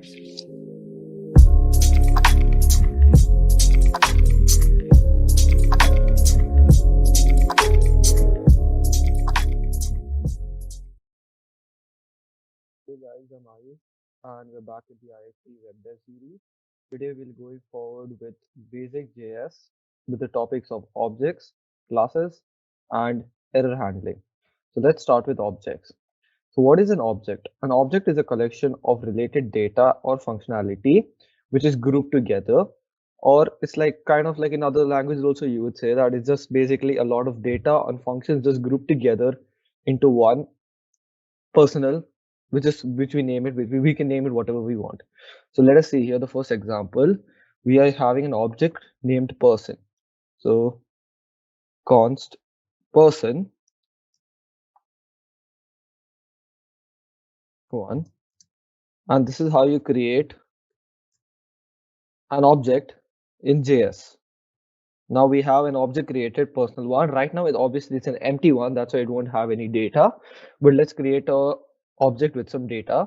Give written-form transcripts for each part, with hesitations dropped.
Hey guys, I'm Ayush, and we're back with the ISP Web Dev series. Today we'll going forward with basic JS with the topics of objects, classes, and error handling. So let's start with objects. So what is an object? An object is a collection of related data or functionality which is grouped together, or it's like kind of like in other languages also you would say that it's just basically a lot of data and functions just grouped together into one personal, which we name it, we can name it whatever we want. So let us see here the first example. We are having an object named person. So const person one, and this is how you create an object in JS. Now we have an object created personal one. Right now it obviously it's an empty one, that's why it won't have any data. But let's create a object with some data.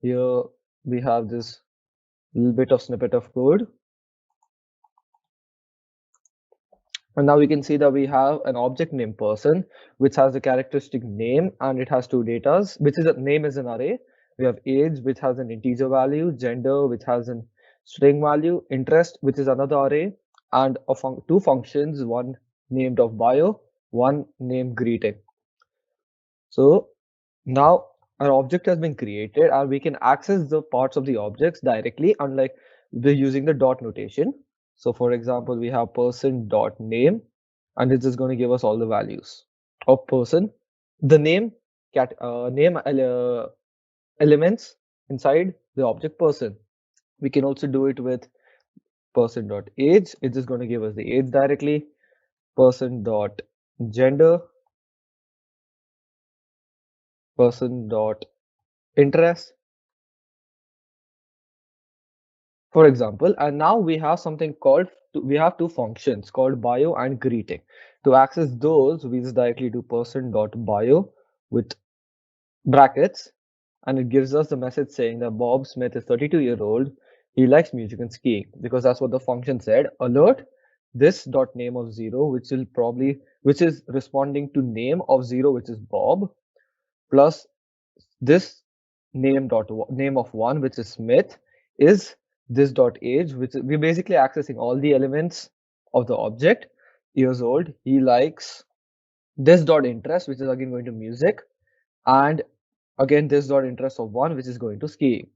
Here we have this little bit of snippet of code. And now we can see that we have an object named person, which has a characteristic name and it has two datas, which is a name is an array. We have age, which has an integer value, gender, which has an string value, interest, which is another array, and two functions, one named of bio, one named greeting. So now our object has been created and we can access the parts of the objects directly, unlike we're using the dot notation. So for example, we have person dot name, and it's just going to give us all the values of person, the name, elements inside the object person. We can also do it with person dot age. It's just going to give us the age directly. Person dot gender, person dot interest, for example. And now we have something called, we have two functions called bio and greeting. To access those, we just directly do person dot bio with brackets, and it gives us the message saying that Bob Smith is 32-year-old. He likes music and skiing, because that's what the function said. Alert this dot name of 0, which is responding to name of 0, which is Bob, plus this name of 1, which is Smith, is this dot age, which we're basically accessing all the elements of the object. Years old, he likes this dot interest, which is again going to music, and again this dot interest of 1, which is going to skiing.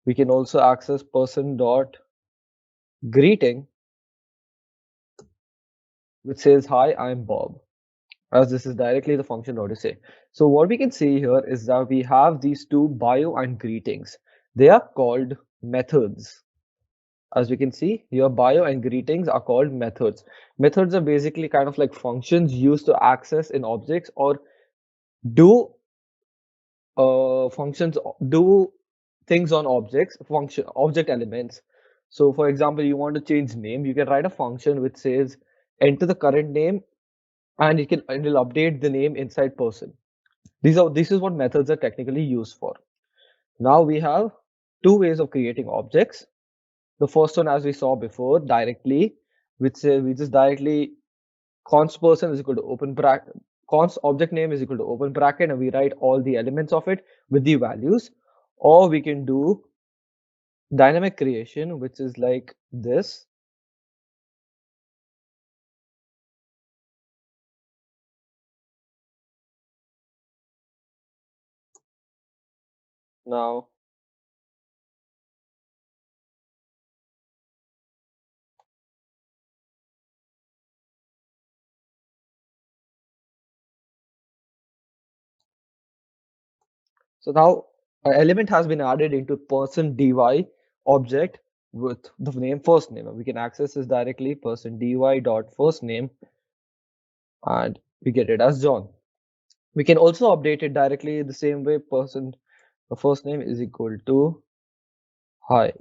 We can also access person dot greeting, which says hi, I'm Bob, as this is directly the function dot to say. So what we can see here is that we have these two bio and greetings. They are called methods. As we can see here, bio and greetings are called methods. Methods are basically kind of like functions used to access in objects or do functions do things on object elements. So for example, you want to change name, you can write a function which says enter the current name, and it will update the name inside person. This is what methods are technically used for. Now we have two ways of creating objects. The first one, as we saw before, directly, which says we just directly const person is equal to open bracket, const object name is equal to open bracket, and we write all the elements of it with the values. Or we can do dynamic creation, which is like this. Now so now an element has been added into person dy object with the name first name, and we can access this directly, person dy dot first name, and we get it as John. We can also update it directly the same way, person the first name is equal to hi,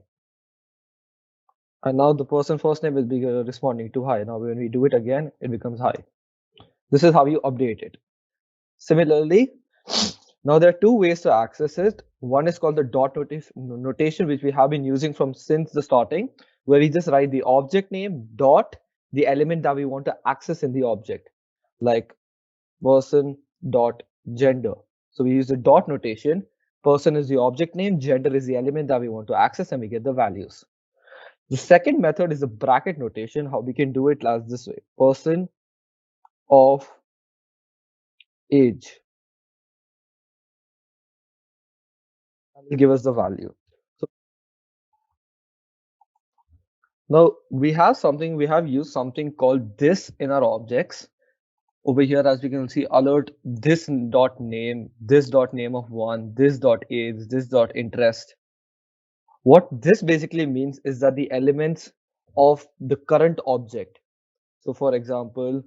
and now the person first name will be responding to hi. Now when we do it again, it becomes hi. This is how you update it. Similarly, now there are two ways to access it. One is called the notation, which we have been using from since the starting, where we just write the object name dot the element that we want to access in the object, like person dot gender. So we use the dot notation. Person is the object name, gender is the element that we want to access, and we get the values. The second method is the bracket notation. How we can do it as this way: person of age will give us the value. So now we have used something called this in our objects. Over here, as we can see, alert this dot name, this dot name of one, this dot age, this dot interest. What this basically means is that the elements of the current object. So for example,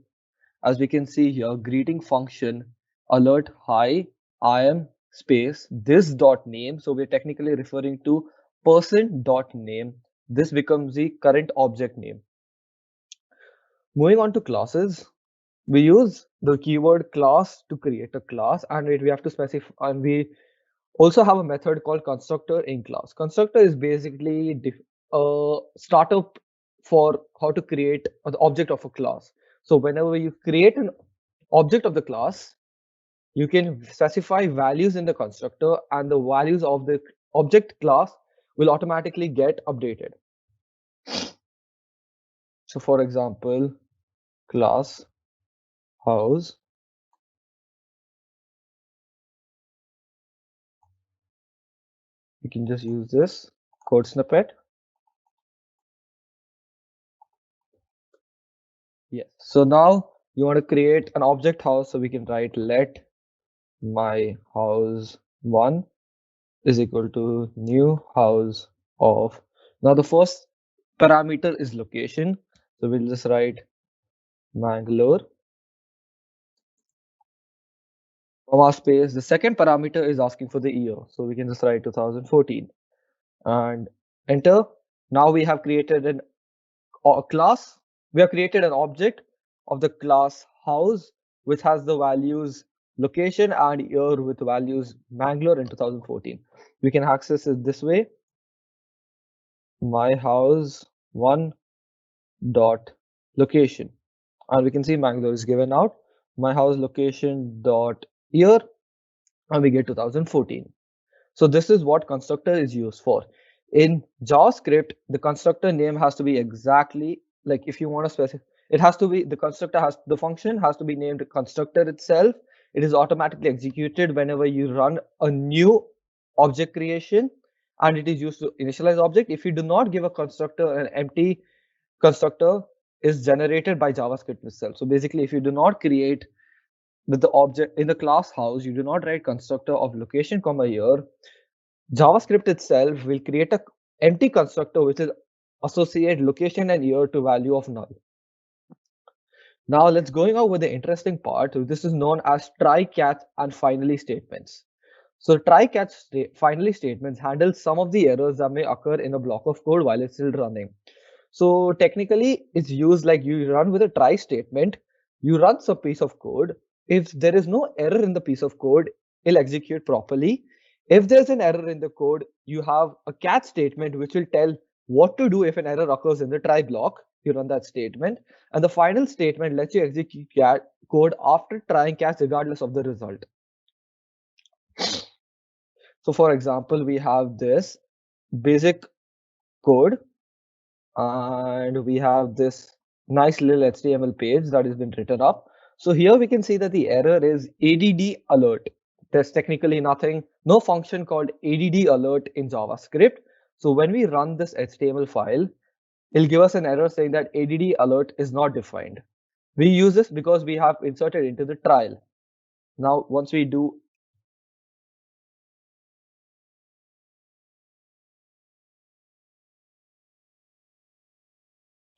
as we can see here, greeting function alert hi, I am space this dot name. So we're technically referring to person dot name. This becomes the current object name. Moving on to classes, we use the keyword class to create a class, and we have to specify, and we also have a method called constructor in class. Constructor is basically a startup for how to create the object of a class. So whenever you create an object of the class, you can specify values in the constructor, and the values of the object class will automatically get updated. So for example, class house, you can just use this code snippet. Yes. So now you want to create an object house, so we can write let my house 1 is equal to new house of. Now the first parameter is location, so we'll just write Mangalore, comma space. The second parameter is asking for the year, so we can just write 2014 and enter. Now we have created a class. We have created an object of the class house, which has the values location and year with values Mangalore in 2014. We can access it this way: my house 1 dot location, and we can see Mangalore is given out. My house location dot year, and we get 2014. So this is what constructor is used for. In JavaScript, the constructor name has to be exactly like, if you want to specify, it has to be, the function has to be named constructor itself. It is automatically executed whenever you run a new object creation, and it is used to initialize object. If you do not give a constructor, an empty constructor is generated by JavaScript itself. So basically, if you do not create with the object in the class house, you do not write constructor of location comma year, JavaScript itself will create a empty constructor which is associate location and year to value of null. Now let's going over the interesting part. This is known as try, catch, and finally statements. So try, catch, finally statements handle some of the errors that may occur in a block of code while it's still running. So technically, it's used like you run with a try statement. You run some piece of code. If there is no error in the piece of code, it'll execute properly. If there's an error in the code, you have a catch statement which will tell what to do if an error occurs in the try block. You run that statement, and the final statement lets you execute code after trying catch regardless of the result. So for example, we have this basic code, and we have this nice little HTML page that has been written up. So here we can see that the error is ADD alert. There's technically nothing, no function called ADD alert in JavaScript. So when we run this HTML file, it'll give us an error saying that ADD alert is not defined. We use this because we have inserted into the trial. Now, once we do,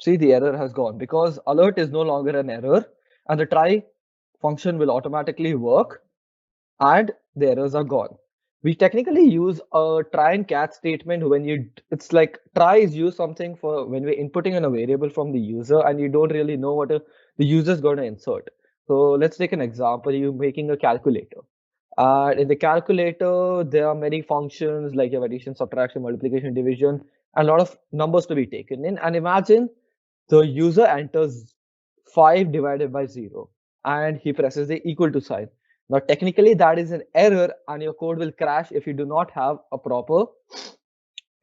see, the error has gone because alert is no longer an error, and the try function will automatically work, and the errors are gone. We technically use a try and catch statement when it's like try is used something for when we're inputting in a variable from the user and you don't really know what the user is going to insert. So let's take an example. You're making a calculator, In the calculator, there are many functions like you have addition, subtraction, multiplication, division, and a lot of numbers to be taken in. And imagine the user enters 5 divided by 0 and he presses the equal to sign. Now, technically, that is an error and your code will crash if you do not have a proper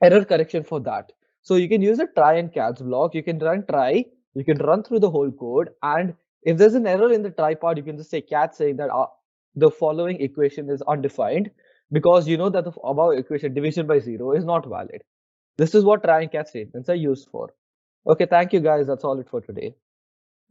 error correction for that. So you can use a try and catch block. You can run try, you can run through the whole code, and if there's an error in the try part, you can just say catch saying that the following equation is undefined because you know that the above equation division by 0 is not valid. This is what try and catch statements are used for. Okay, thank you guys. That's all it for today.